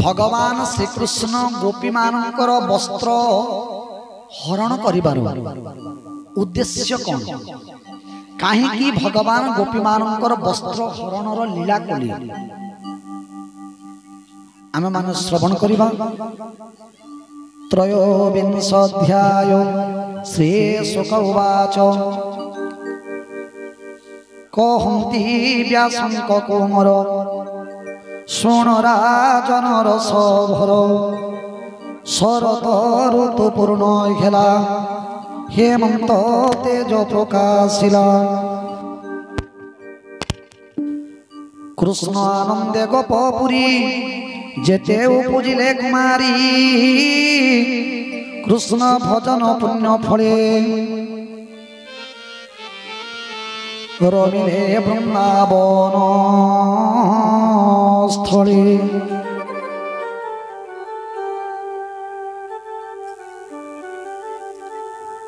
भगवान श्रीकृष्ण गोपी मानकर वस्त्र हरण करिबार उद्देश्य कौन कहीं भगवान गोपी मानकर वस्त्र हरणर लीला कले आमे मान श्रवण करिबा। त्रयोविंशोऽध्याय श्री शुक उवाच कहन्ति व्यासंक कोमर शुण राजन रसभर शरत ऋतुपूर्ण खेला हेमंत तेज प्रकाशिला कृष्ण आनंदे गोपपुरी जेते उपजिले कुमारी कृष्ण भजन पुण्य फले रमिले वृंदावन स्थले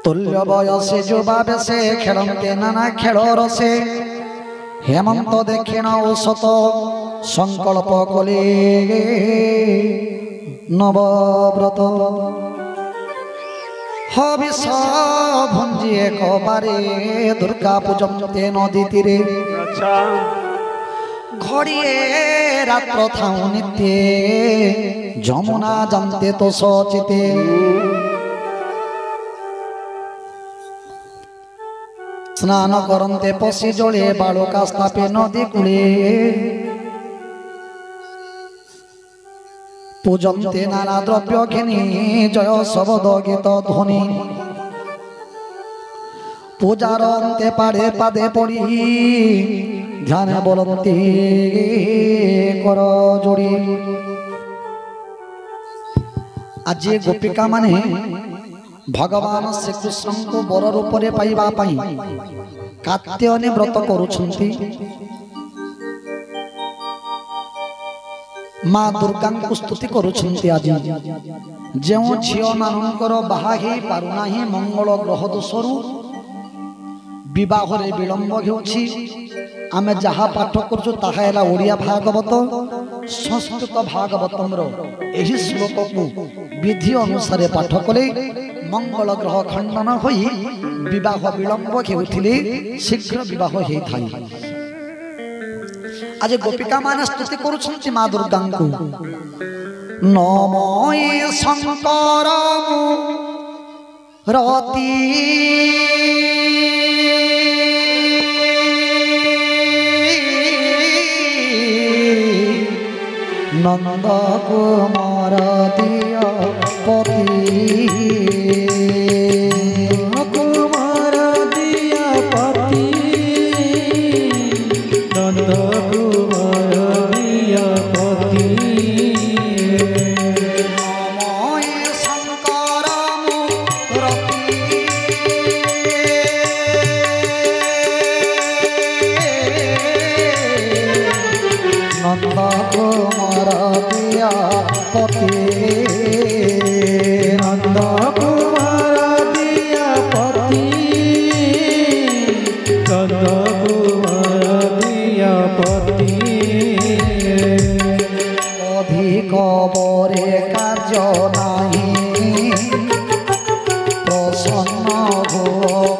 तुल्य बयसे युवा बेसे खेलते नाना खेल रसे हेमंत देखिण औसत संकल्प कले नवव्रत हविष भुंजी एक बारे दुर्गा पूजन्ते नदी तीरे घड़िए रात्र थाऊ नित्ये जमुना जानते तो सचिते स्नान करते पशि जले बालुका स्थापे नदी कूले पूजन्ते नाना द्रव्य घिनी जय शब्द गीत ध्वनि पूजार अंते पाड़े पादे पड़ी ध्यान बोलती कर जोड़ी आज गोपिका माने भगवान श्रीकृष्ण को बर रूप में पाइबा पाई कात्यायनी व्रत करुछंती माँ दुर्गा को स्तुति करुछंती। आज जो झील मानकर बाहा हो पारुना मंगल ग्रह दोषरु विवाह विलंब होछि आमे जहा पाठ करछु ताहा हैला ओडिया भागवत संस्कृत भागवतम एही श्लोक को विधि अनुसार पाठ कले मंगल ग्रह खंडन होई विवाह विलंब हेउथिले शीघ्र विवाह हेइ थाई। आज गोपिका माने स्तुति करुछन्ति माँ दुर्गा को नमोए शंकर रति नंद कुमार दिया पति कुमार दिया पति नंद कुमार दिया पति नमोए शंकर मूर्ति नंद कुमार दिया पति नंद कुमार दिया पति नंद कुमार दिया पति अधिक बरे कार्य नाही प्रसन्न हो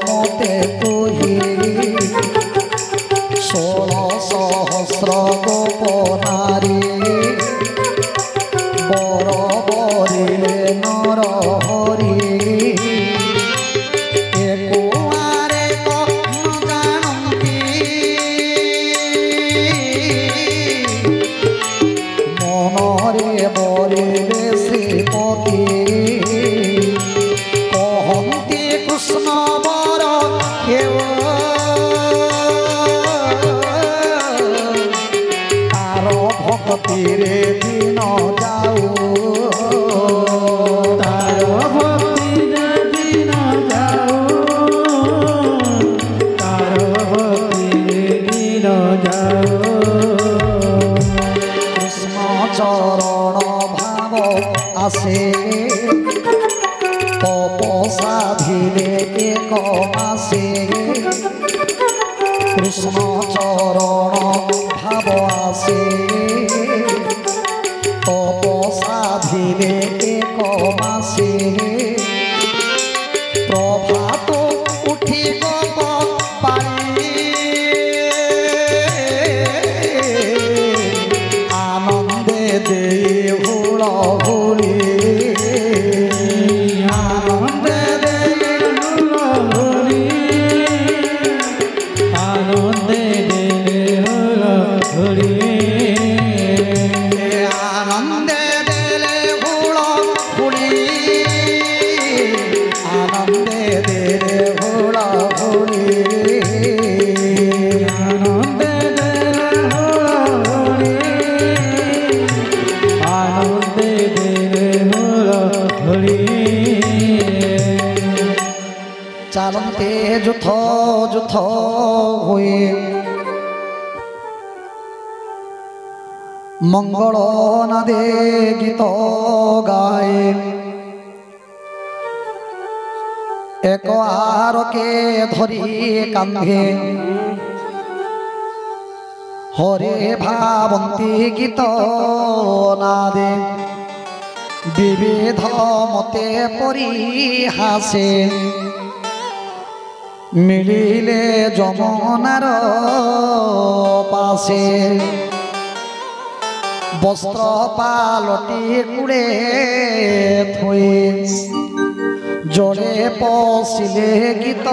मते तुहि 16,000 गोप नारी बर बरिले नर हरि एकुआरे न जानती मनरे बरिले श्रीपति कहन्ति कृष्ण बर हेव भक्ति रे दिन जाऊ तार भक्ति रे दिन जाऊ तार भक्ति रे दिन जाऊ कृष्ण चरण भाव आसे तपसाधिले एक मासे कृष्ण चरण भाव आसे तपस হুলহুলি আনন্দে দেলে হুলহুলি আনন্দে দেলে হুলহুলি আনন্দে দেলে হুলহুলি আনন্দে দেলে হুলহুলি আনন্দে দেলে হুলহুলি আনন্দে দেলে হুলহুলি চালন্তে যুথ যুথ হয়ে মঙ্গল নাদে গীত গায়ে এক আরকে ধরি কান্ধে হরে ভাবন্তি গীত নাদে বিবিধ মতে পরিহাসে মিলিলে যমুনার পাশে বস্ত্র পালটি কুড়ে থয়ে জলে পশিলে গীত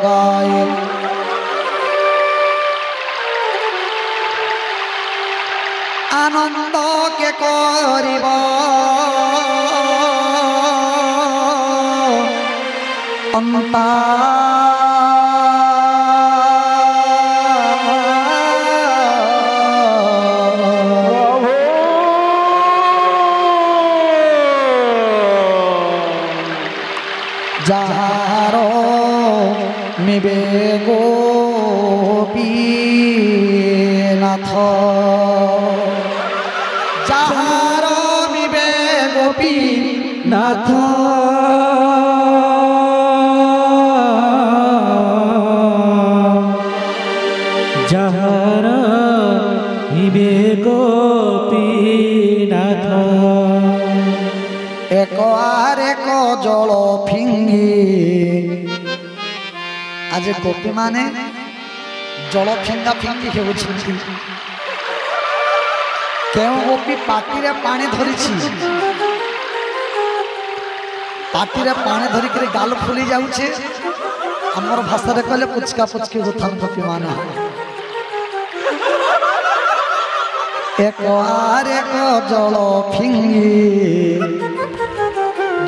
গায়ে আনন্দ কে করিব অন্তা যাহার মিবে গোপীনাথ যাহার মিবে গোপীনাথ যাহার হিবে গোপীনাথ এক আর এক জল ফিঙ্গি আজ গোপী মানে জল ফিঙ্গা ফিঙ্গি হেউଛନ୍ତି কেউ গোপী পাটিরে পানি ধরিছি পাটিরে পানি ধরিকি গাল ফুলি যাচ্ছে আমার ভাষাରେ କହିଲେ পুচকা পুচকি হতান গোপী মানে এক আর এক জল ফিঙ্গি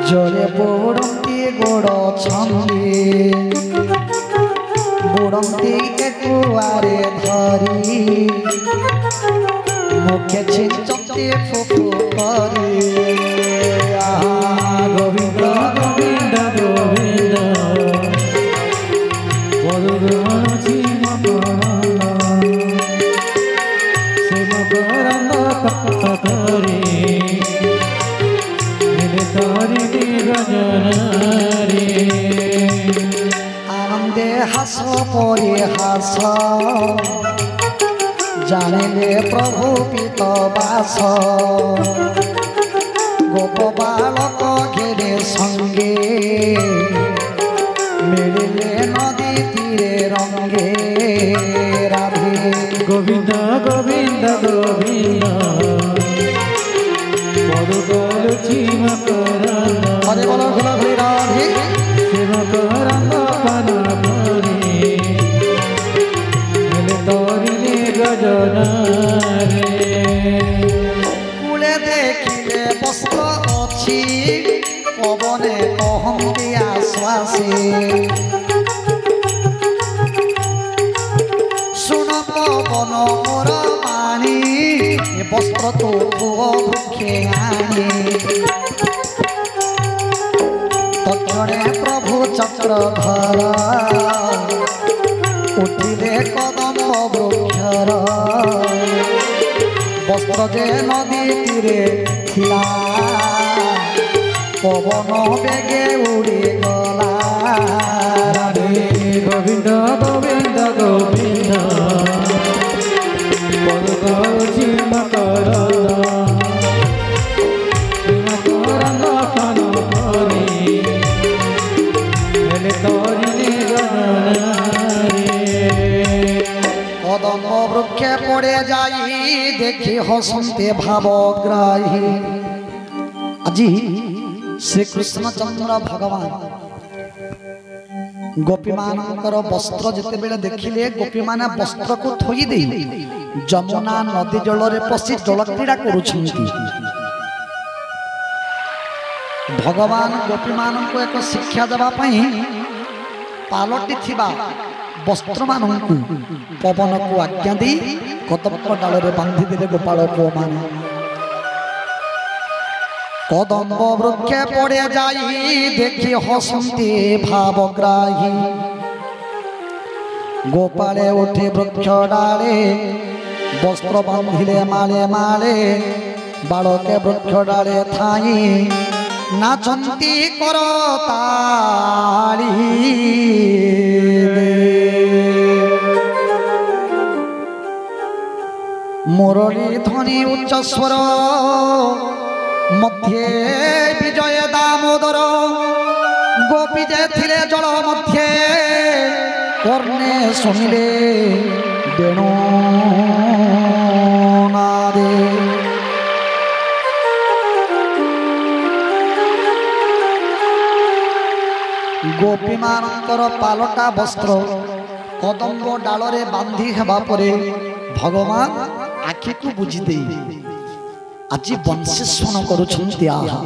জলে বুড়ন্তি গোড় ছন্দি বুড়ন্তি একুয়ারে ধরি মুখে ছিঞ্চন্তি ফুফু করি গোবিন্দ গোবিন্দ গোবিন্দ বদগ্রহণ ছিম করন্দ করে তরি নিরজনারে আনন্দে হাস পরি হাস জানিলে প্রভু পিত বাস গোপ বালক ঘেরে সঙ্গে মিলিলে নদী তীরে রঙ্গে রাধে গোবিন্দ গোবিন্দ গোবিন্দ পদকল ছিম করন্দ হরে বল ঘুরি রাধে শিব করন্দ পান করে তরিণী গজনারে কূলে দেখিলে বস্ত্র অছি পবনে কহন্তি আশ্বাসে শুণ পবন মোর বাণী বস্ত্র তো বৃক্ষে আনি তক্ষণে প্রভু চক্রধর উঠিলে কদম বৃক্ষর বস্ত্র যে নদী তীরে ଥିଲା পবন বেগে উড়ি গলা রাধে গোবিন্দ গোবিন্দ গোবিন্দ পদকল ছিম করন্দ পান করে তরিণী গজনারে কদম বৃক্ষে পড়ে যাই देखी हसंते भावग्राही আজি श्री कृष्णचंद्र भगवान गोपी मानकर वस्त्र जितेबेले देखिले गोपी माने वस्त्र को थोई दे जमुना नदी जल रे पसी जल क्रीड़ा करुछंती भगवान गोपी मान को एक शिक्षा देबा पई पालटी थिबा वस्त्र मानू पवन को आज्ञा दी कदम्ब डाल रे बांधी देले गोपाल को मान कदम्ब वृक्ष पड़े जाई देखी हसंती भावग्राही गोपाले उठे वृक्ष डाले वस्त्र बांधिले माले माले बालके वृक्ष डाले थाई नाचंती करताली मुरली ध्वनि उच्च स्वर मध्य विजय दामोदर गोपी जे थिले जल मध्य कर्णे सुनिले बेणु नादे गोपी मानकर पालटा वस्त्र कदम्ब डाल रे बांधी हेबा परे भगवान आखि को बुझी दे आज वंशी स्मरण करुछंती आहा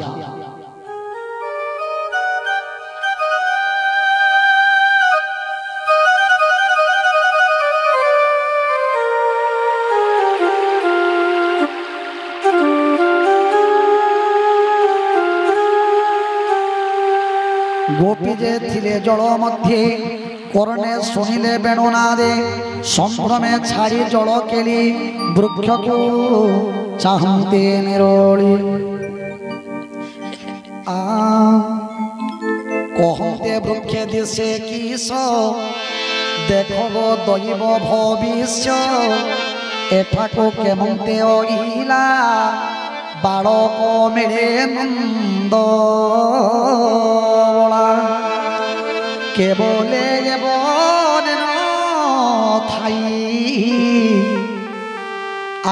गोपी जे थिले जल मध्य कर्णे सुनिले बेणुनादे संभ्रमे छाड़ी जल केली वृक्ष को चाहते निरोली कहते वृक्ष दिशे किस देखब दैव भविष्य एठाको केमते अइला बालक मेरे नंद केवले बन थाई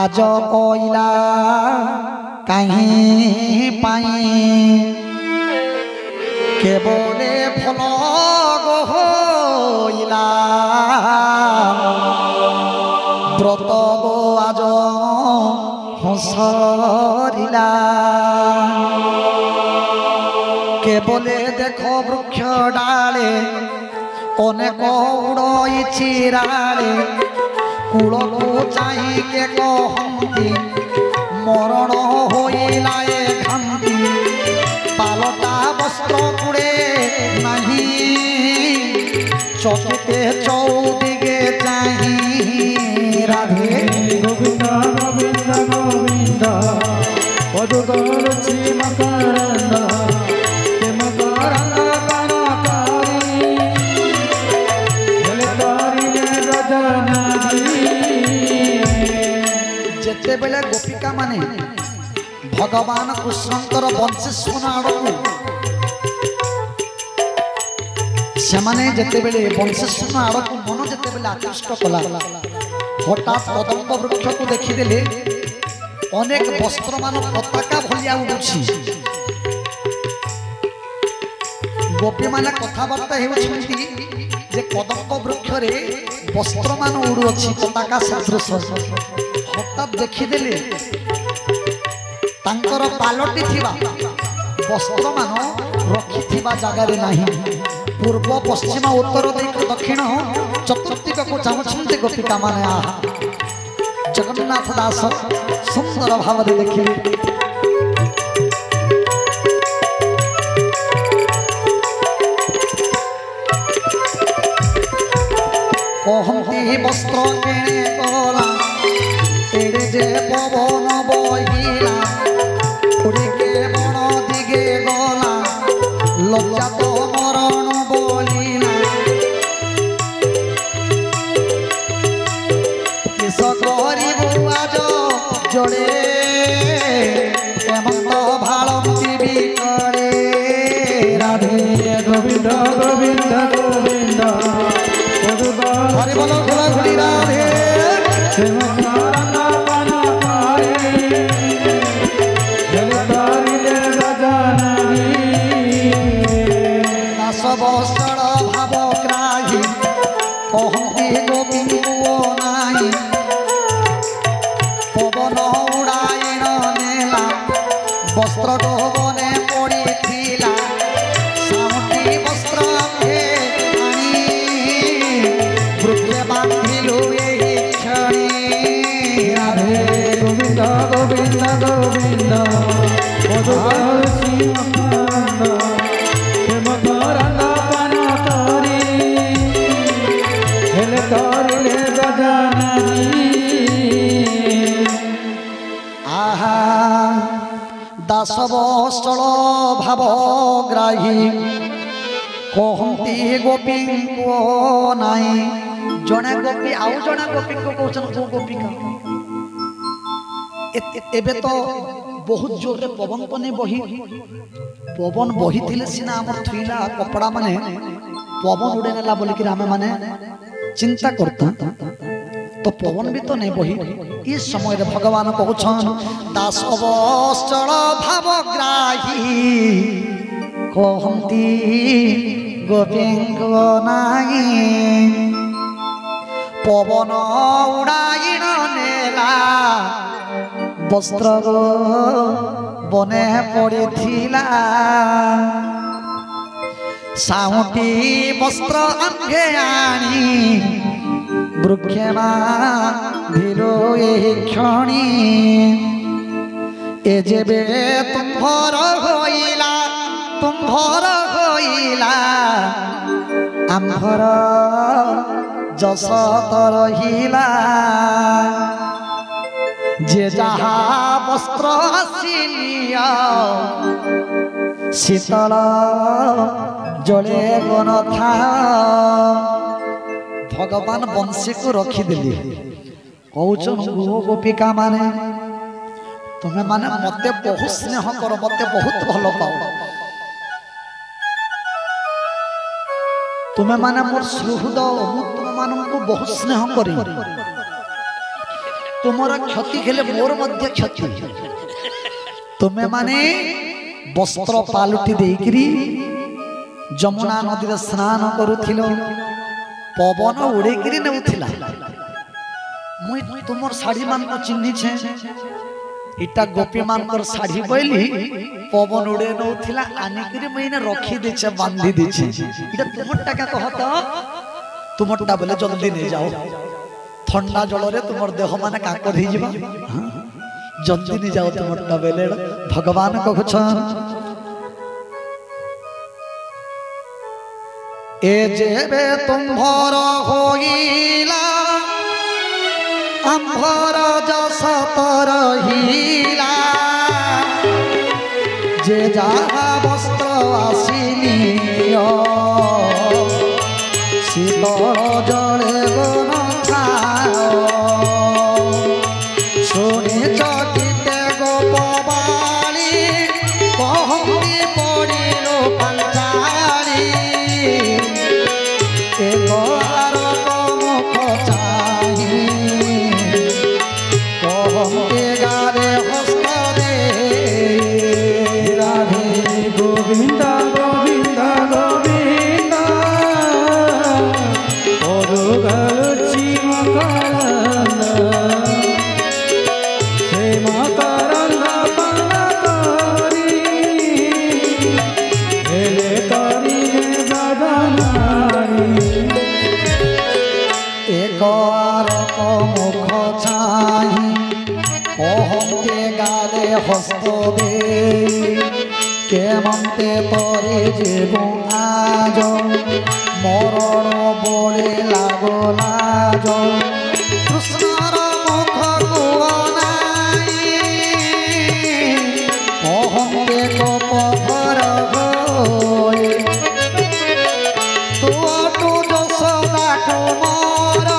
आज कइला कहीं पाई केवले फल गइला व्रत गो आज हसरिला केवले देखो वृक्ष डाले अनेक उड़ई चिराले कूल को चाही के कहती मरण होइला ए खांती पालटा वस्त्र कुड़े नहीं चौकिते चौदिगे चाही राधे गोविंद गोविंद गोविंद पदुदर मकरंद जेते बेले गोपिका माने भगवान कृष्णंकर वंशी सुना आड़कू से माने जेते बेले वंशी सुना आड़कू मन जेते बेले आकृष्ट कला हठात कदम्ब वृक्ष को देखिदेले अनेक वस्त्र मान पताका भलिया उड़ुछि गोपी माने कथाबार्ता हेउछंती जे कदम्ब वृक्ष रे वस्त्र मान उड़ुछि पताका सदृश हठात देखिदेले तांकर पालटी थिबा वस्त्र मान रखिथिबा जगार नाही पूर्व पश्चिम उत्तर दक्षिण चतुर्दिग को चाहुछंती गोपिका माने आहा जगन्नाथ दास सुंदर भाव देखिले कहती वस्त्र किणे गला एड़े जे पवन बहिला उड़िके बण दिगे गला लज्जा तो मरण बोलिला किस करिबु आज जोड़े हेमंत भालंती बिकड़े राधे गोविंद गोविंद गोविंद हरि बोलो घोड़ा घोड़ी राधे प्रेम পবন উড়াইণ নেলা বস্ত্র গহবনে পড়িছিলা সাউটি বস্ত্র আম্ভে আনি বৃক্ষে বাঁধিলু এই ক্ষণে রাধে গোবিন্দ গোবিন্দ গোবিন্দ মধুকরছি মকরন্দ সে মকরন্দ পান করি হেলে তরিলে গজাননী আহা দাসবৎসল ভাবগ্রাহী কহନ୍ତି ଗୋପୀଙ୍କୁ ନାହିଁ ଜଣେ ଗୋପୀ ଆଉ ଜଣେ ଗୋପୀଙ୍କୁ କହୁଛନ୍ତି କୋଉ ଗୋପୀକା ଏବେ ତ ବହୁତ ଜୋରରେ ପବନ ତ ନେଇ ବହି ପବନ ବହିଥିଲେ ସିନା ଆମର ଥୋଇଲା କପଡ଼ା ମାନେ ପବନ ଉଡ଼େଇ ନେଲା ବୋଲିକିରି ଆମେ ମାନେ ଚିନ୍ତା କରୁତା तो पवन भी तो नहीं बही इस समय भगवान कहछन दासवत्सल भावग्राही कहନ୍ତି गोपीଙ୍କୁ नाही पवन उड़ाइण नेला वस्त्र बने पड़िथिला साउटी वस्त्र अंगे आनी वृक्षमा धिलो एही क्षणी ए जेबे तुम्भर होइला आम्भर जस त रहिला जे जहा वस्त्र आसिलिया शीतल जले गन था भगवान वंशी को रखीदेली कौचन गो गोपिका माने तुम्हें माने मते बहुत स्नेह कर मते बहुत भल पाओ तुम्हें माने मोर सुहृद तुम मान को बहुत स्नेह करी तुम्हारा क्षति खेले मोर मध्य क्षति तुम्हें माने वस्त्र पालुटी देकरी जमुना नदी रे स्नान करुथिलो पवन उड़ेकिरी नेउथिला मुई तुमर साड़ी मान को चिन्ही छे इटा गोपी मान कर साड़ी बोली पवन उड़े नउथिला आनिकिरी महीने रखी देछे बांधी देछे इटा तुमरटा का कहत तुमरटा बोले जल्दी नहीं जाओ ठंडा जल रे तुमर देह माने काकर ही जिबा जल्दी नहीं जाओ तुमरटा बोले भगवान कहछन ए जेबे तुम्भर होइला आम्भर जस त रहिला जे जहा वस्त्र आसिलियो शीतल जले गन शुणी चकिते गोपबाणी कहती पड़िलो पंचाणी एक मुख चाही कहते गारे हस्त दे राधे गोविंद गोविंद गोविंद मधुकरछि मकरंद से मकरंद पान करी हेले करिले गगनारी एक मुख चाही कहते गाले हस्त दे केमते तोरे जेबु आज मरण बोले लागो लाज कृष्णर मुख कुआनाई कहते गोपधर होए तुअटु यशोदा कुमार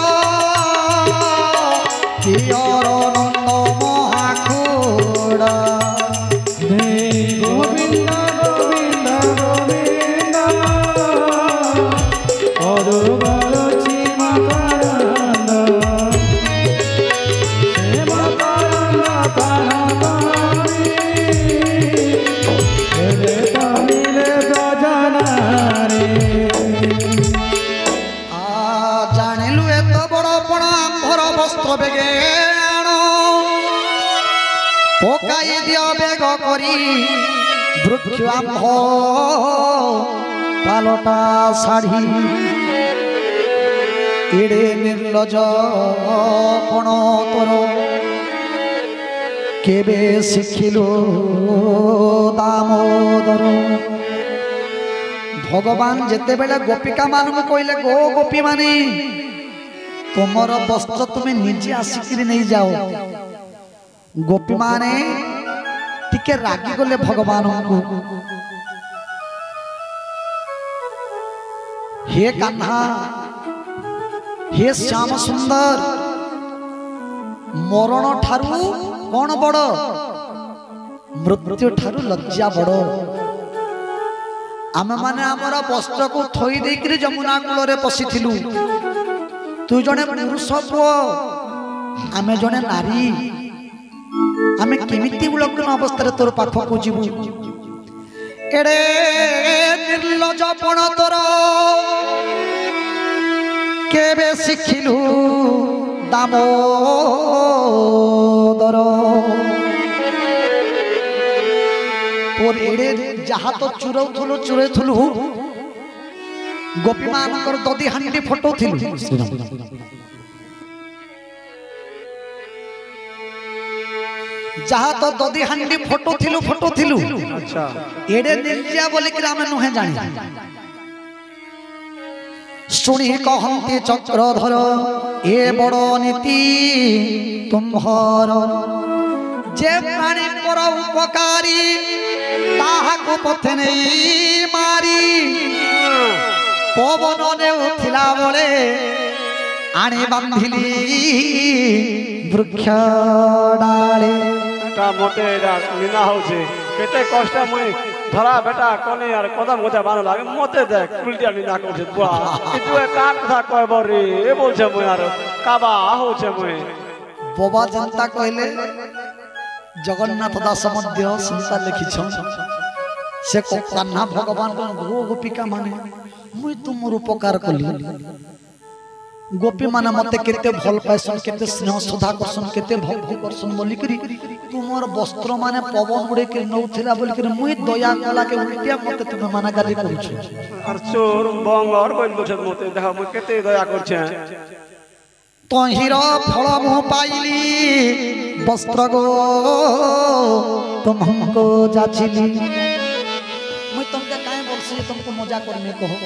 पियर नंद महाखुड़ गोविंद गोविंद गोविंद मधुकरछि मकरंद পকাই দিও বেগ করি বৃক্ষ আম্ভ পালটা শাড়ি এড়ে নির্লজ পণ তোর কেবে শিখিলু দামোদর। ভগবান যেতেবেলে গোপিকা মানুষ কইলে গো গোপী মানে তোমার বস্ত্র তুমি নিজে আসিকি নেই যাও। গোপী মানে টিকে রাগি গলে ভগবান হে কাन्हा हे श्याम सुंदर मरण ठारू कौन बड़ मृत्यु ठारू लज्जा बड़। आमे माने आमर वस्त्र को थई देकरी जमुना कूल रे पसिथिलु। तू जने पुरुष पुओ आमे जने नारी आमे केमिति उलग्न अवस्था तोर पाख को जीवु। एडे निर्लजपण तोर केबे शिखिलु दामोदर। तोर एडे जहा तो चुरौथुलु गोपी मानकर ददी हांडी फटौथिलु। जहा तो ददी हांडी फटौथिलु अच्छा एडे निर्जिया बोली कि आमे नुहे जानी। शुणी कहती चक्रधर ए बड़ नीति तुम्हार जे प्राणी पर उपकारी ताहाको पथे नहीं मारी पवन नेउथिला बोले आनी बांधिली वृक्ष डाले। मोटे मीना होचे केते कष्ट मुई धरा बेटा कोने यार कदम गोचा बानो लागे मते देख उल्टिया निंदा करछे बुआ कितु का कथा कहबो रे ए बोलछे मुई यार काबा होछे मुई बाबा जनता कहले जगन्नाथ दास मध्य संसार लिखिछ से कान्हा भगवान गो गोपिका माने मुई तुमर उपकार कली। गोपी माने मते केते भल पाइसन केते स्नेह सुधा करसन केते भक्ति करसन बोली करी तुमर वस्त्र माने पवन उड़े के नौथिला बोली करी मुई दया कला के उल्टिया मते तुम माना गाली करूछ। और चोर बंगर बोल बोछत मते देखा मुई केते दया करछे तहिर फल मु पाइली वस्त्र गो तुमको जाचिली। मुई तुमके काहे बोलसी तुमको मजा करने कहो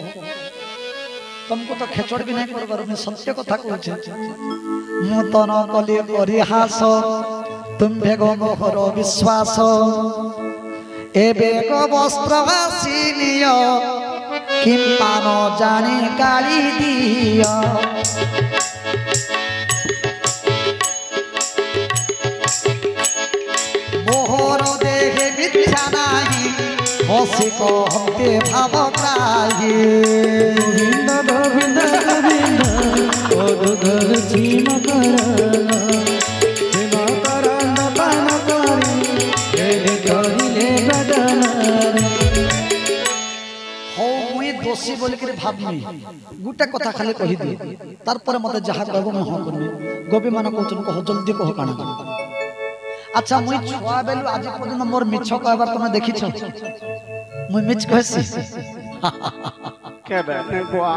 तुमको तो खेचड़ भी नहीं कर मैं सत्य कथा कहूँ मु तो न कली परिहास तुम भेगो मोहर विश्वास ए बेग वस्त्र आसीनिय किंपा न जाने गाली दिया। मोहर देहे मिथ्या नाही हसी कहते भाव ग्राही। गोविंद गोविंद गोविंद ओदुगर सीम करला सीम करला पान करी एले करिले बदन हो मुई दोषी बोल के भाबनी गुटे कथा खाली कहि दे तार पर मते जहा कहबो म हां करबे। गोपी मान कहउछन कहो जल्दी कहो काना। अच्छा मुई छुआ बेलु आज पर्यंत मोर मिछ कहबार तमे देखिछ मुई मिछ कहसी के बे ने बुआ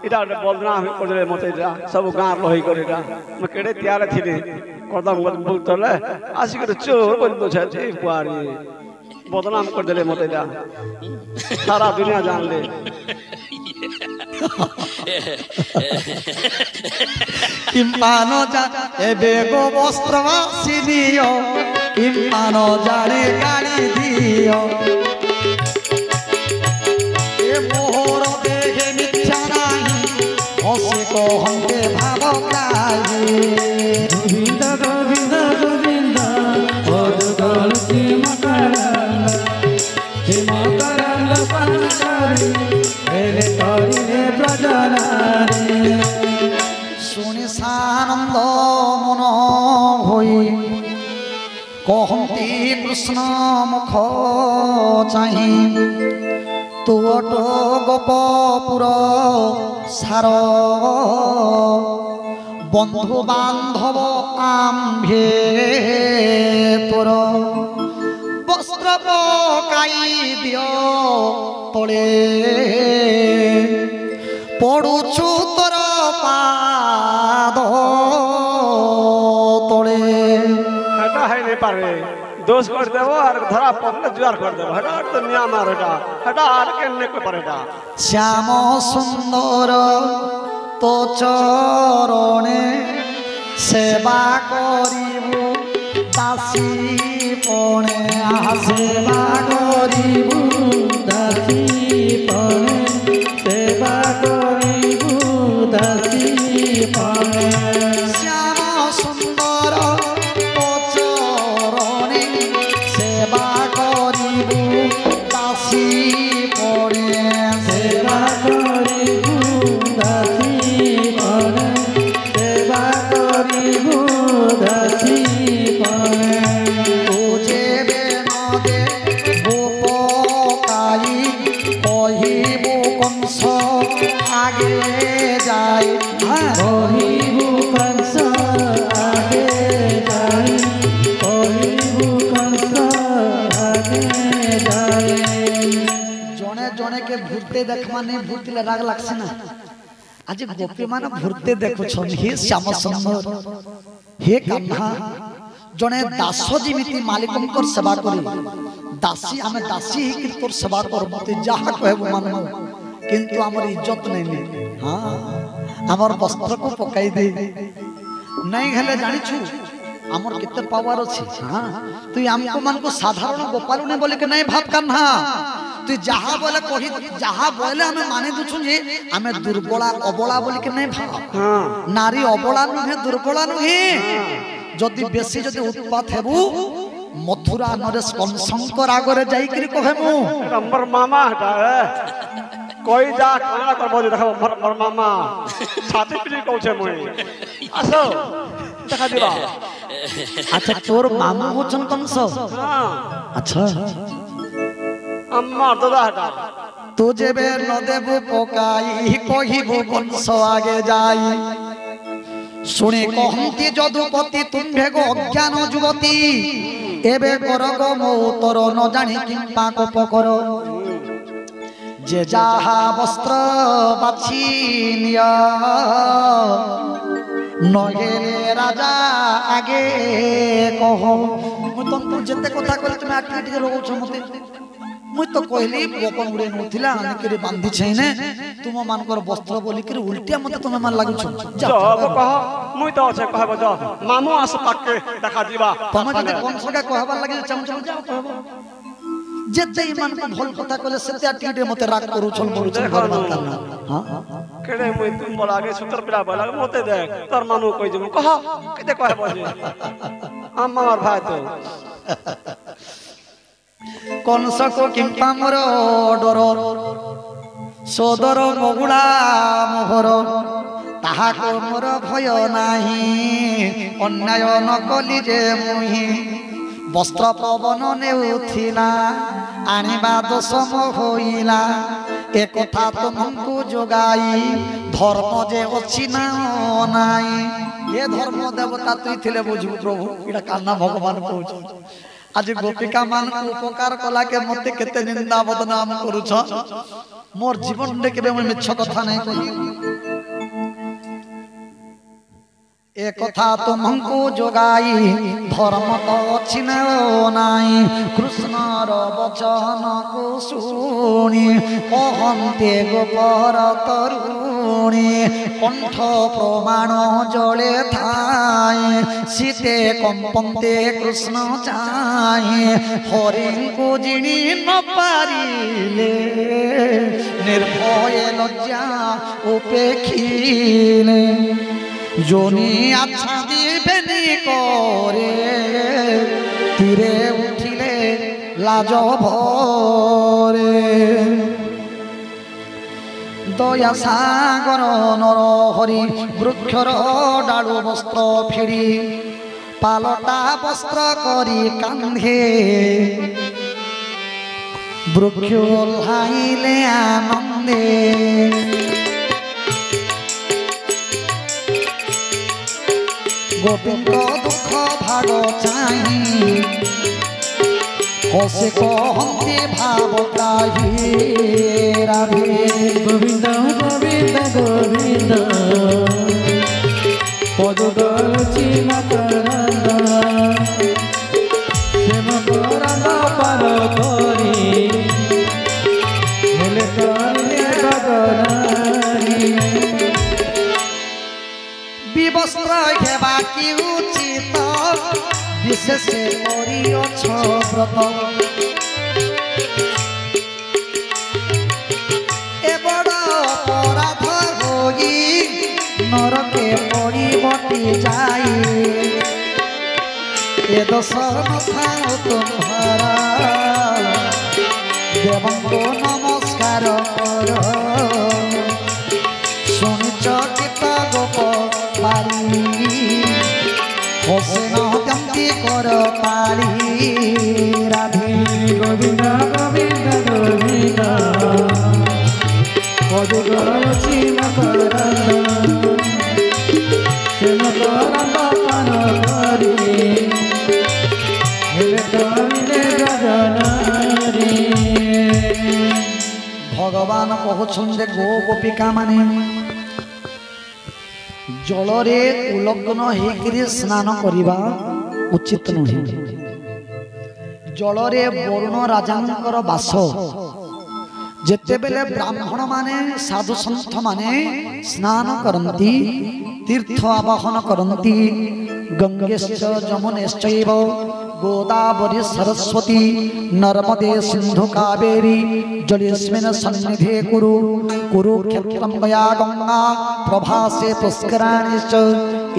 इटा बोलना हम करले मते जा सब गार लही करेगा म केडे तैयार थिले कदम बोल तले आसी के चोर बोल दो छे बुआरी बदनाम कर देले मते जा सारा दुनिया जान ले। किंपानो जा ए बेगो वस्त्र आसीनियो किंपानो जाने गाली दियो। ए मोहर देहे मिथ्या नाही हसी कहते भाव ग्राही। गोविंद गोविंद गोविंद ओदुगर सीम करला सीम करला पान करी एले करिले बदन शुणी सानंद मन होई कहती कृष्ण मुख चाही तोट गोपपुर सार बंधु बांधव आम्भे তোর বস্ত্র পকাই দিও তলে পড়ুছু তোর পাদ তলে এটা হইলে পারে দোষ করে দেব আর ধরা পড়লে জোয়ার করে দেব এটা তো নিয়ম আর এটা আর কেমনে করে পারে এটা শ্যাম সুন্দর তো চরণে সেবা করিবু দাসী পণে সেবা করিবু দাসী পণে সেবা করিবু দাসী পণে শ্যাম সুন্দর তো চরণে সেবা করিবু দাসী পণে সেবা করিবু দাসী পণে সেবা করিবু দাসী পণে বুঝেবে নদে ভূপকাই কহিবু কংস আগে যাই কহিবু কংস আগে যাই কহিবু কংস আগে যাই জনে জনেকে ঘুরতে দেখবা নেই ঘুরতে রাগ লাগছে না আজ গোপী মানে ঘুরতে দেখুছন হে শ্যাম সুন্দর হে কাহ্না জনে দাস যেমিতি মালিকঙ্কর সেবা করি দাসী আমি দাসী ହେଇକି তোর সেবা কর মতে যাহা কহবু মানব কিন্তু আমার ইজ্জত নাই নে হ্যাঁ আমার বস্ত্রକୁ পকাই দে নাই হেলে জানিছু আমার কেতে পাওয়ার আছে হ্যাঁ তুই আমকো মানকো সাধারণ গোপালনে বলে কে নাই ভাব কাহ্না তুই যাহা বলে কহি যাহা বলে আমি মানে দুছু যে আমি দুর্বলা অবলা বলি কে নাই ভাব হ্যাঁ নারী অবলা নুহে দুর্বলা নুহে যদি বেশি যদি উৎপাত হেবু মথুরা নরেশ কংসঙ্কর আগরে যাইকি কহেমু মোর মামা এটা কই যা কানা করব দেখো মোর মামা ছাতি পিলি কইছে মই আসো দেখা দিবা আচ্ছা তোর মামু হচ্ছেন কংস হ্যাঁ আচ্ছা আমার দাদা এটা তু যেবে ন দেবু পকাই কহিবু কংস আগে যাই শুনে কহন্তি যদুপতি তুম্ভে গো অজ্ঞান যুবতী এবে কর গো মৌতর ন জানি কিম্পা কোপ কর যে যাহা বস্ত্র বাছি নিয়া নগেলে রাজা আগে কহ মুই তন্তু যেতে কথা কইলে তুমি আটকে আটকে রହୁଛ মতে মুই তো কইলি গোপন উড়ে নথিলা আনিকি বান্ধি छैने तुम मानकर वस्त्र बोलिकर उल्टिया मते तुम मान लागुछ जब कह मुई तो আছে कहब ज मामू आस पाके দেখা দিবা तुम जते कौनसका कहबा लागि चाहू चाहू जाओ कहब जेते ईमान को भल कथा कले सेते आटिटे मते राग करू छल बोलू छल बर्बाद करना हां केडे मुई तुम बोलागे सुतर पिला बोला मते देख तोर मामू कहि जम कह केते कहब जे আমার ভাই তো কংসको किंपा मोर डर सोदर मगुड़ा मोहर ताहाको मोर भय नाही अन्याय न कली जे मुहि वस्त्र पवन नेउथिला आनिबा दोषम होइला ए कथा तुमको जोगाई धर्म जे अछि ना नाई ये धर्म देवता तुई थिले बुझु प्रभु इडा कान्ना भगवान कहू आज गोपिका मान उपकार कला के मते केते निंदा बदनाम करूछ मोर जीवन रे केबे मैं मिछ कथा नहीं कहि ए कथा तुमको जोगाई धर्म तो अछि नाई कृष्णर वचन को सुनी कहन्ते गोपर तरुणी कंठ प्रमाण जले थाए सीते कंपन्ते कृष्ण चाहे हरि को जिणी न पारिले निर्भय लज्जा उपेक्षिले जोनी अच्छा दिबेनी करे तीरे उठिले लाज भरे दया सागर नर हरि वृक्षर डालु वस्त्र फिरी पालटा वस्त्र करी कांधे वृक्ष ओल्हाइले आनंदे गोविंद दुख भाग चाही हसे कहते भाव ग्राही राधे गोविंद गोविंद गोविंद पद गलुची मकरंद प्रेम करंद पार करी हेले करिले गगनारी विवस्त्र हेबा कि उचित विशेष करिअछ व्रत ए बड़ अपराध होई नरके पड़िबटी जाई ए दोष न थाओ तुम्हारा देवंको नमस्कार कर शुणिच चित गोप पारी हसे न जंती कर पारी राधे गोविंद गोविंद गोविंद पद गलुची मकरंद प्रेम करंद पार करी हेले करिले गगनारी भगवान कहछन जे गो गोपिका माने जलरे उलग्न हेकरी स्नान करिबा उचित नही जलरे वरुण राजांकर वास जेते बेले ब्राह्मण माने साधु संत माने स्नान करंती तीर्थ आवाहन करंती गंगेश्च जमुनेश्चैव गोदावरी सरस्वती नर्मदे सिंधु कावेरी जलेस्मिन् सन्निधे कुरु कुरुक्षेत्रं गया गंगा प्रभासे पुष्कराणि च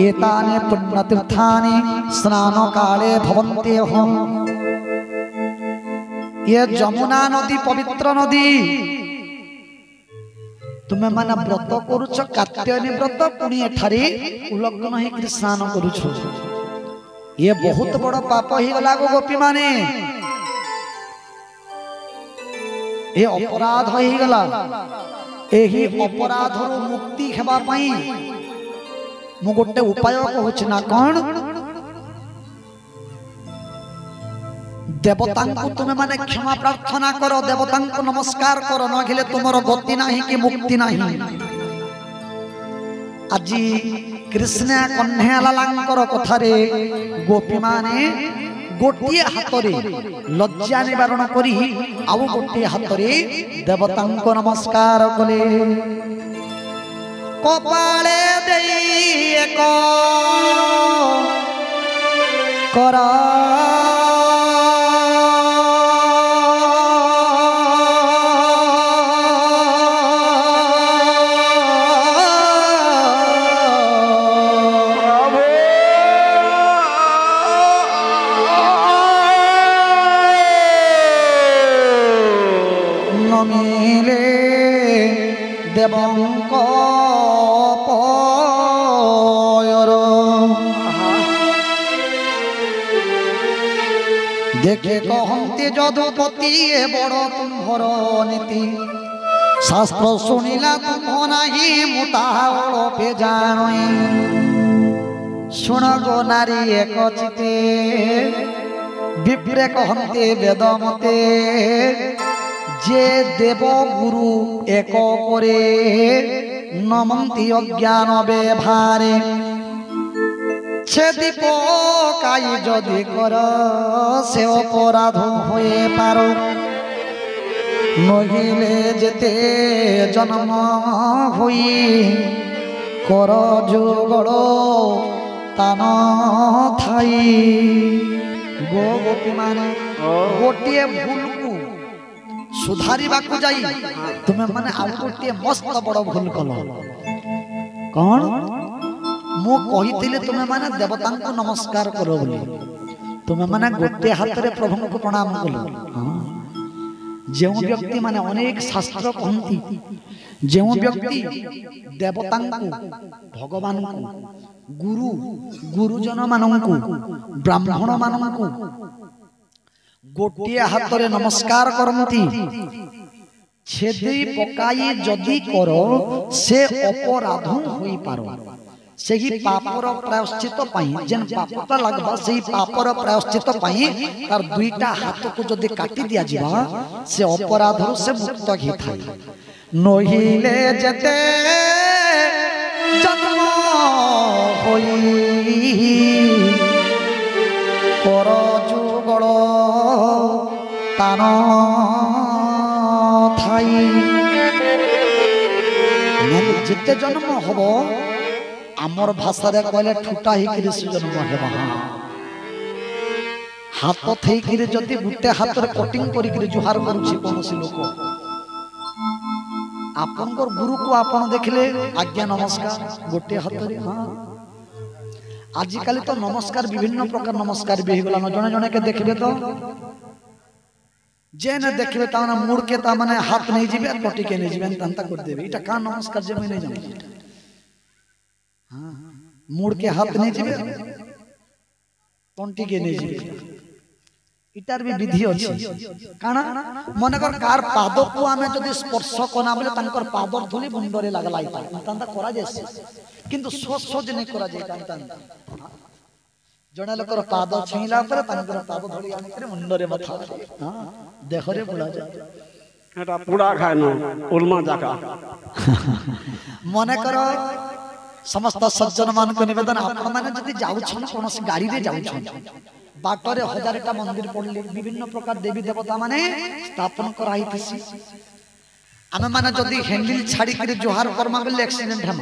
एतानि पुण्यतीर्थानि स्नान काले भवन्त्येह ये जमुना नदी पवित्र नदी तुम्हें माने व्रत करुछ कात्यायनी व्रत पुणी एठारे उलग्न होकर स्नान करुछ ये बहुत बड़ पाप ही गला गो गोपी माने ये अपराध ही गला एही अपराध रो मुक्ति हेबा पई मु गोटे उपाय कहूछ ना कोन देवता को तुम्हें माने क्षमा प्रार्थना करो देवता को नमस्कार करो न गेले तुमरो गति नाही कि मुक्ति नाही আজি कृष्ण कन्या लालांकर कथारे गोपी माने गोटे हातरे लज्जा निवारण करी आउ गोटे हातरे देवता को नमस्कार कले कपाले देई एक करा देवंक पयर देखे कहते जदुपति बड़ तुम्हर नीति शास्त्र शुणिला तुम नाही मुतावड़े जानी शुण गो नारी एक चिते विप्रे कहते वेद मते जे देव गुरु एक करे नमंती अज्ञान व्यवहारे छेदी पकाई जदि कर से अपराध हुए पारो नहिले जेते जन्म हुई कर जुगड़ तान थाई गो गोपी माने गोटे भूल को सुधारी बाकु जाई तुम्हें माने आउ गोटे मस्त बड़ भूल कल कौन मु कहिथिले तुम्हें माने देवता को नमस्कार करो बोली तुम्हें माने गोटे हाथ रे प्रभु को प्रणाम कलो जो व्यक्ति माने अनेक शास्त्र कहती जो व्यक्ति देवता को भगवान को गुरु गुरुजन मानू ब्राह्मण मानू गोटे हाथ रे नमस्कार करती छेदी पकाई जदि कर से अपराध होई पारो ସେହି ପାପର ପ୍ରାୟଶ୍ଚିତ ପାଇଁ ଯେନ୍ ପାପଟା ଲାଗବା ସେହି ପାପର ପ୍ରାୟଶ୍ଚିତ ପାଇଁ ତାର ଦୁଇଟା ହାତକୁ ଯଦି କାଟି ଦିଆଯିବ ସେ ଅପରାଧରୁ ସେ ମୁକ୍ତ ହେଇଥାଏ। ନହିଲେ ଯେତେ ଜନ୍ମ ହୋଇ କର ଯୁଗଳ ତାନ ଥାଇ ଯେତେ ଜନ୍ମ ହବ आमर भाषा कहले ठुटा ही से जन्म हेबा हाथ थई जदि गुटे हाथ रे कटिंग करी जुहार करूछि कोनोसी लोक आपनकर गुरु को आपन देखले आज्ञा नमस्कार गोटे हाथ रे। हां आजिकल तो नमस्कार विभिन्न प्रकार नमस्कार भी होगला जने जने के देखबे तो जे ने देखबे ता ना मुड़ के ता माने हाथ नहीं जिबे कटि के नहीं जिबे तंता कर देबे इटा का नमस्कार जे मैं नहीं जानि मुड़ के हाथ नहीं जीवे तंटी के नहीं जीवे इटार भी विधि अछि काना मन कर कार पाद को आमे जदि स्पर्श कोना बोले तंकर पाद धुली मुंडरे लागला इता तंता करा जेसे किंतु सोच नहीं करा जे तंता जणे लोकर पाद छुईला पर तंकर पाद धुली आने करे मुंडरे मथा हां देह रे बुला जा एटा पुड़ा खाय न उलमा जाका मन कर समस्त सज्जन मान को निवेदन आपण माने जदि जाउ छन कोनोसी गाड़ी रे जाउ छन बाटरे हजारटा मंदिर पड़ले विभिन्न प्रकार देवी देवता माने स्थापन कराई थसी आमे माने जदि हैंडल छाड़ी के जोहार करमा बेले एक्सीडेंट हम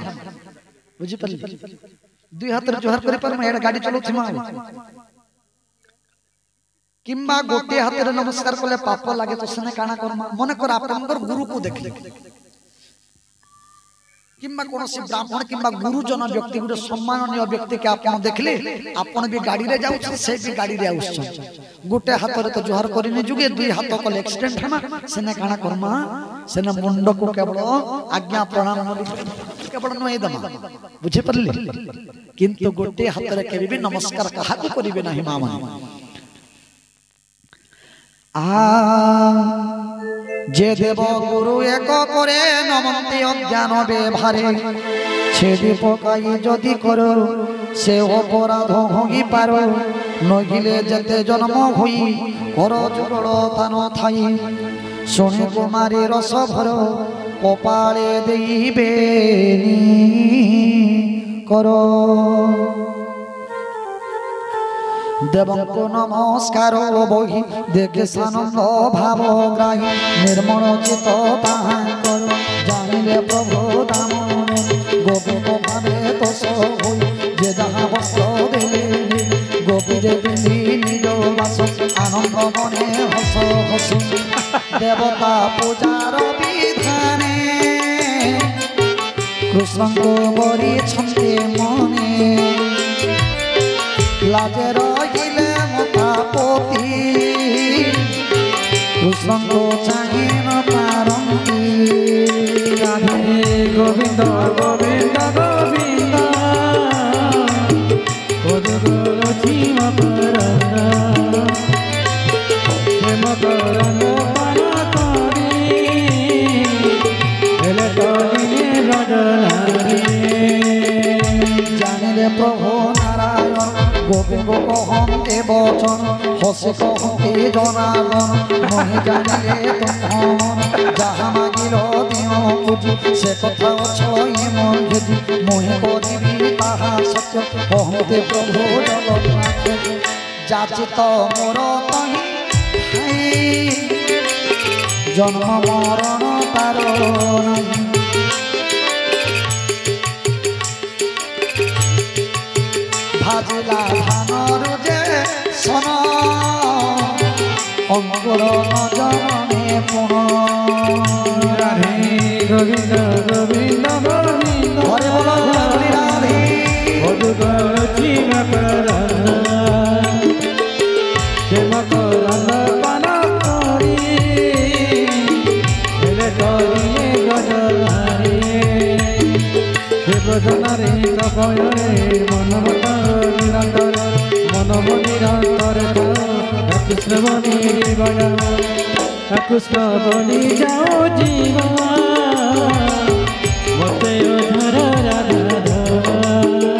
बुझी परली दुई हाथ रे जोहार करे पर मैं गाड़ी चलोथिमा किंबा गोटे हाथ रे नमस्कार करले पाप लागे तो सने काना करमा मन कर आपनकर गुरु को देखले किंबा कोनोसी ब्राह्मण किंबा गुरुजन व्यक्ति गुटे सम्माननीय व्यक्ति के आपन देखले आपन भी गाड़ी रे जाउ से भी गाड़ी रे आउछ गुटे हाथ रे तो जोहार करिने जुगे दुई हाथ को एक्सीडेंट हमा सेने काना करमा सेने मुंड को केवल आज्ञा प्रणाम केवल नय दमा बुझे परले किंतु गुटे हाथ रे केबे भी नमस्कार कहा को करिवे नाही मामा जे देव गुरु एक करे नमन्ते अज्ञान बेभारे छेदी पकाई जदि करो से अपराध होई पारो नगिले जते जन्म होई कर जुगल तान थाई सुने कुमारी रस भर कपाले देइबेनी करो देवं को नमस्कार बही देखे सानंद भाव ग्राही निर्मल चित ताहाकर जानिले प्रभु दाम गोविंद भावे तोष होई जे जहाँ वस्त्र देले गोविंद पिंधि निज बास आनंद मने हस हस देवता पूजार विधाने कृष्ण को बरी छंदे मने लाजे रहिले मतापति कृष्ण को चाहिए न पारंती राधे गोविंद गोविंद गोविंद गोदगोल जीव करन प्रेम करन पार करी हेले तोलिने रजनारी जानिले प्रभु नारायण गोविंद कहते बचन हसे कहते जनार्दन नहीं जानिले तुम जहाँ मागिल दियो पूजी से कथा छई मन घेदी मोहि करिबी ताहा सत्य कहते प्रभु जगन्नाथ जाचित मोर तहि जन्म मरण तार नहीं भाजिला धानर जे सन अंकुर न जनने पुन राधे गोविंद गोविंद गोविंद हरे बोलो हरे राधे गोदगोल जीव करन प्रेम करन पार करी हेले तोलिने रजनारी देवजनारे कपयरे मनमत निरंतर मनम निरंतर कृष्ण बनी बजा कृष्ण बनी जाओ जीवा मते अधर राधा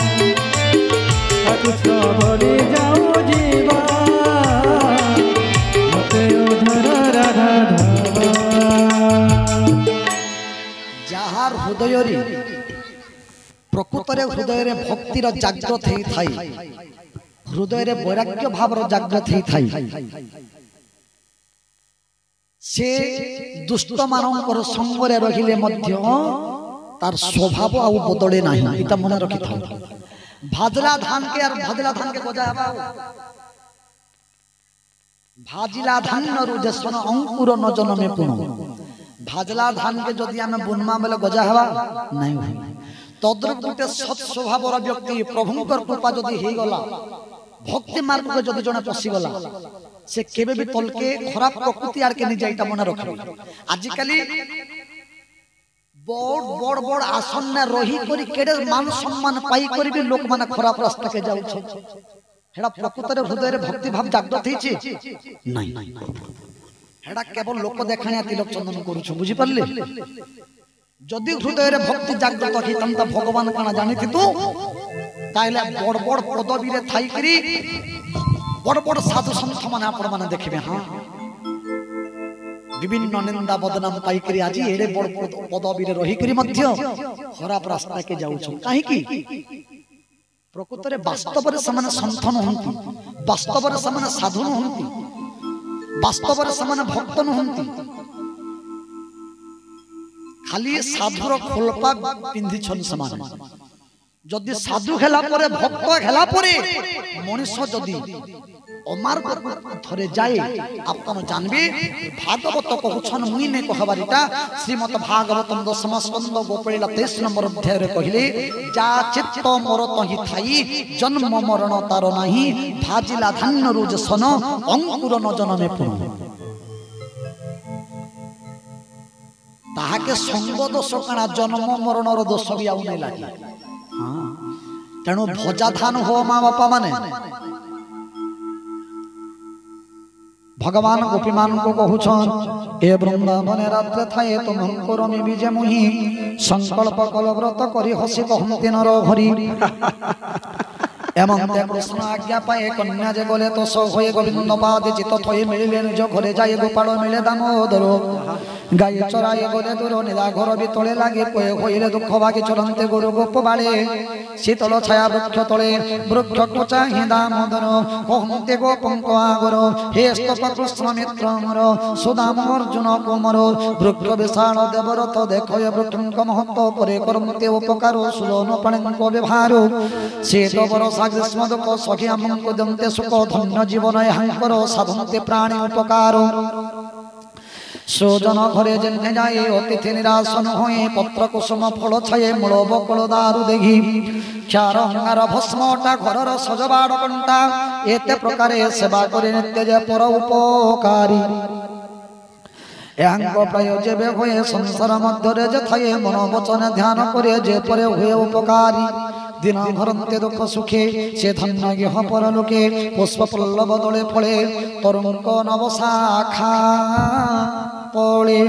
ହୃଦୟରେ ପ୍ରକୃତରେ ହୃଦୟରେ ଭକ୍ତିର ଜାଗ୍ରତ ହେଇଥାଏ, ହୃଦୟରେ ବୈରାଗ୍ୟ ଭାବର ଜାଗ୍ରତ ହେଇଥାଏ। ସେ ଦୁଷ୍ଟ ମାନଙ୍କର ସଙ୍ଗରେ ରହିଲେ ମଧ୍ୟ ତାର ସ୍ୱଭାବ ଆଉ ବଦଳେ ନାହିଁ, এটা ମନେ ରଖିଥାଉ। ଭାଜଲା ଧାନ କେ আর ভাজলা ধান কে গজা হবা, ভাজিলা ধানରୁ যে ସନ ଅଙ୍କୁର ନ ଜନମେ ପୁଣ। ଭାଜଲା ଧାନ କେ ଯଦି ଆମେ ବୁନମା ବେଲେ ଗଜା ହବା ନାଇଁ ହୁଏ। ତଦ୍ରୂପ ଗୋଟେ ସତ୍ ସ୍ୱଭାବର ବ୍ୟକ୍ତି ପ୍ରଭୁଙ୍କର କୃପା ଯଦି ହେଇଗଲା, ଭକ୍ତି ମାର୍ଗକୁ ଯଦି ଜଣେ ପଶିଗଲା, ସେ କେବେ ବି ତଲକେ ଖରାପ ପ୍ରକୃତି ଆଡ଼କେ ନିଜେ ଏଇଟା ମନେ ରଖିବ। ଆଜିକାଲି বড় বড় বড় আসনে রহি করি কেড়ে মান সম্মান পাই করিবি লোক মানে খরাপ রাস্তাকে যাউছ, হেডা প্রকৃতরে হৃদয়ের ভক্তি ভাব জাগ্রত হইছে নাই, হেডা কেবল লোক দেখানিয়া তিলক চন্দন করুছ, বুঝি পারলে? যদি হৃদয়ের ভক্তি জাগ্রত হইতান্তা ভগবান কানা জানিথিতু, তাইলে বড় বড় পদবীরে থাইকরি বড় বড় সাধু সন্ত মানে আপন মানে দেখিবে। হ্যাঁ, বিভিন্ন নিন্দা বদনাম পাইকরি আজি এড়ে বড় পদবীরে রহিকরি মধ্য খরাপ রাস্তাকে যাউছ কাহিকি? প্রকৃতরে বাস্তবরে সেমানে সন্থ নহନ୍ତି, বাস্তবরে সেমানে সাধু নহନ୍ତି, বাস্তবরে সেমানে ভক্ত নহନ୍ତି। খালি সাধুর খোলপা পিন্ধিছন সেমানে। যদি সাধু হেলা পরে ভক্ত হেলা পরে মনুষ্য যদি অমার্গ ধরে যায়, আপন জানবে ভাগবত কহুছন মুই নে কহবারিটা। শ্রীমদ ভাগবতম দশম স্কন্ধ গোপলীলা 23 নম্বর অধ্যায়ে কহিলে, যা চিত্ত মোর তহি থাই জন্ম মরণ তার নাহি, ভাজিলা ধান্য রুজ সন অঙ্কুর ন জনমে পুন। তাহাকে সঙ্গ দোষ কাଣା জন্ম মরণর দোষ বি আউ নাই লাগে। তেণু ভজা ধান হো মা বাপা মানে ভগবান গোপীমান কহুছন, এ বৃন্দাবনে রাত্রে থায়ে তোমাঙ্কর মে বিজে মুহি, সংকল্প কলব্রত করি হসি কহন্তি নর হরি। এমন্তে কৃষ্ণ আজ্ঞা পায়ে কন্যা যে বলে তো সব হয়ে গোবিন্দ পাদে চিত থয়ে মিলিলে নিজ ঘরে যায়, গোপাল মিলে দামোদর গায়ে চড়াইয়ে গলে দূর নিদা ঘর বিতলে লাগে পয়ে হইলে দুঃখ ভাগে চলন্তে গরু গোপ বাড়ে, শীতল ছায়া বৃক্ষ তলে বৃক্ষ কোচা হি দামোদর কহন্তে গোপঙ্ক আগর, হে স্তপ কৃষ্ণ মিত্র মর সুদাম অর্জুন কুমর, বৃক্ষ বিশাল দেবরথ দেখয় বৃক্ষঙ্ক মহত্ব পরে করন্তে উপকার সুলন প্রাণঙ্ক ব্যবহার, শীত বরষা গ্রীষ্ম দুঃখ সখী আমঙ্ক দন্তে সুখ ধন্য জীবন হাঙ্কর সাধন্তে প্রাণী উপকার। সুজন ঘরে জেনে যায় অতিথি নিরাসন হয়ে, পত্র কুসুম ফল ছায়ে মূল বকল দারু দেখি, ক্ষার অঙ্গার ভস্মটা ঘরর সজবাড় কণ্টা, এতে প্রকারে সেবা করে নিত্য যে পর উপকারী। এহাঙ্গ প্রায় যেবে হয়ে সংসার মধ্যে যে থায়ে, মন বচনে ধ্যান করে যে পরে হয়ে উপকারী। দিন ভরন্তে দুঃখ সুখে সে ধন্য গৃহ পরলোকে, পুষ্প পল্লব দলে ফলে তরুঙ্ক নবশাখা পড়ে।